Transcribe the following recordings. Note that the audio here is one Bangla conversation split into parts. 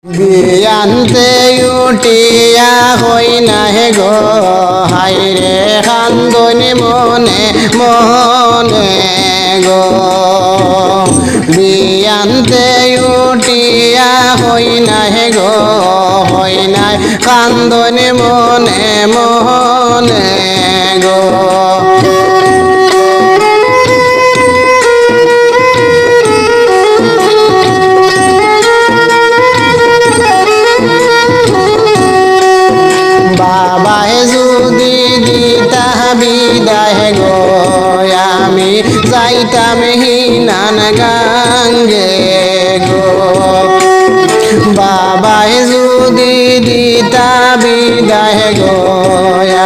বিয়ান্তে উঠিয়া হই নাহে গো হাইরে খান্দনি মনে মনে গো বিয়ান্তে উঠিয়া হই নাহে গো হই নাই খান্দনি মনে মনে গো বাবায় যদি দিতা বিদায় গো আমি যাইতাম হিনান গাঙ্গে গো বাবায় যদি দিতা বিদায় গো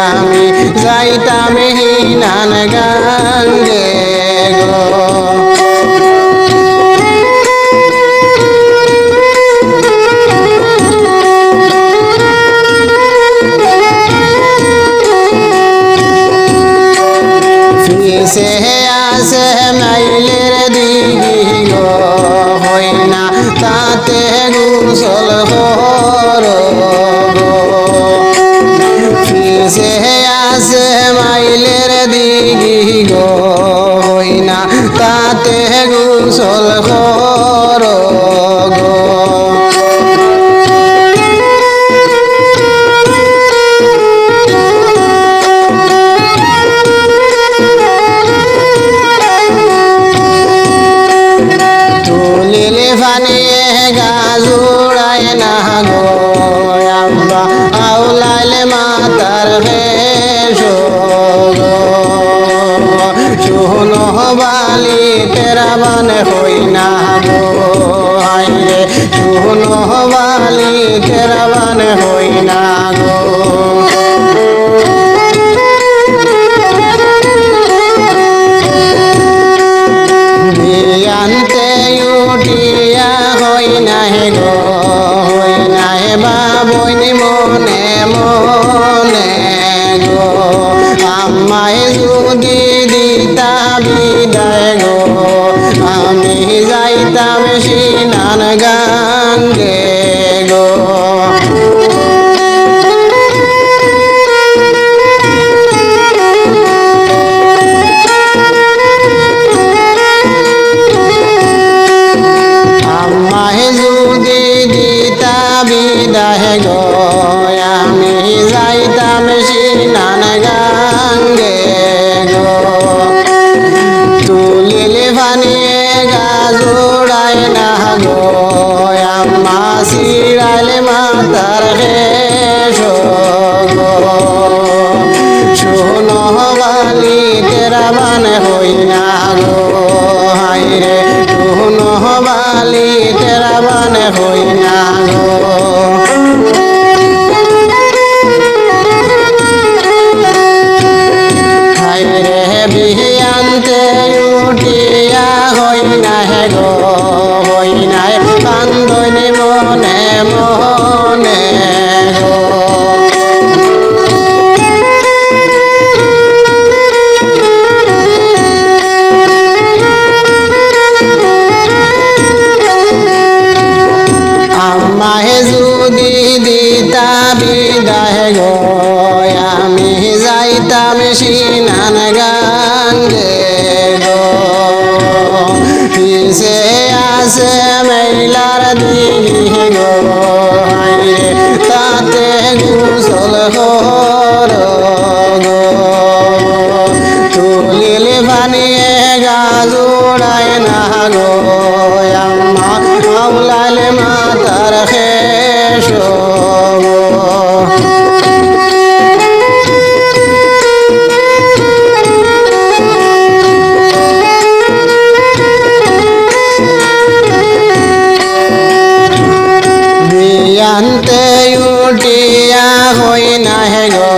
আমি যাইতাম হিনান গাঙ্গে গো সে আসে মাইলের দিঘি গো হই না তাতে গোসল হর সে আসে মাইলের দিঘি গো হই না তাতে গোসল হর গো ফানিয়ে গাজুড়ায় না গো আম্বা আউলাইলে মাতার বেশ গো শুনো বালি তেরা মানে হই না গো হাইরে শুনো বালি তেরা মানে হই না গো বিয়ান্তে উঠিয়া হই নাহে গো হই নাহে বাবনি মনে মনে গো আমায় যদি দিতা বিদায় গো আমি যাইতাম সিনান গাঙ্গে গো বিদায় গো আমি যাইতাম সিনান গাঙ্গে গো তুলিলে ফানিয়ে গাজুড়ায় না গো আম্মা সিরাইলে মাতার হেস গো শুনো বালি তেরা মানে হই না গো হাইরে শুনো বালি তেরা মানে হই না গো হাইরে বিয়ান্তে উঠিয়া হই নাহে গো হই নাই কান্দনি মনে মনে গো আমায় যদি দিতা বিদায় গো আমি যাইতাম সিনান গাঙ্গে গো সে আসে মেলার দিঘি গো হাইরে তাতে গোসল হর গো তুলিলে ফানিয়ে গাজুড়ায় না গো আম্মা আউলাইলে মাতার হেস গো বিয়ান্তে উঠিয়া হই নাহে গো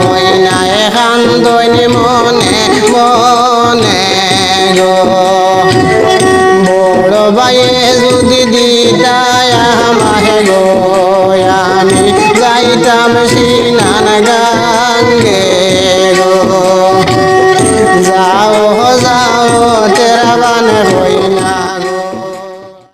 হই নাহে খান্দনি মনে মনে গো বড় বাইয়ে যদি দিতায় আমাহে গো আমি যাইতাম সিনান গাঙ্গে গো যাও যাও তেরা বানে হই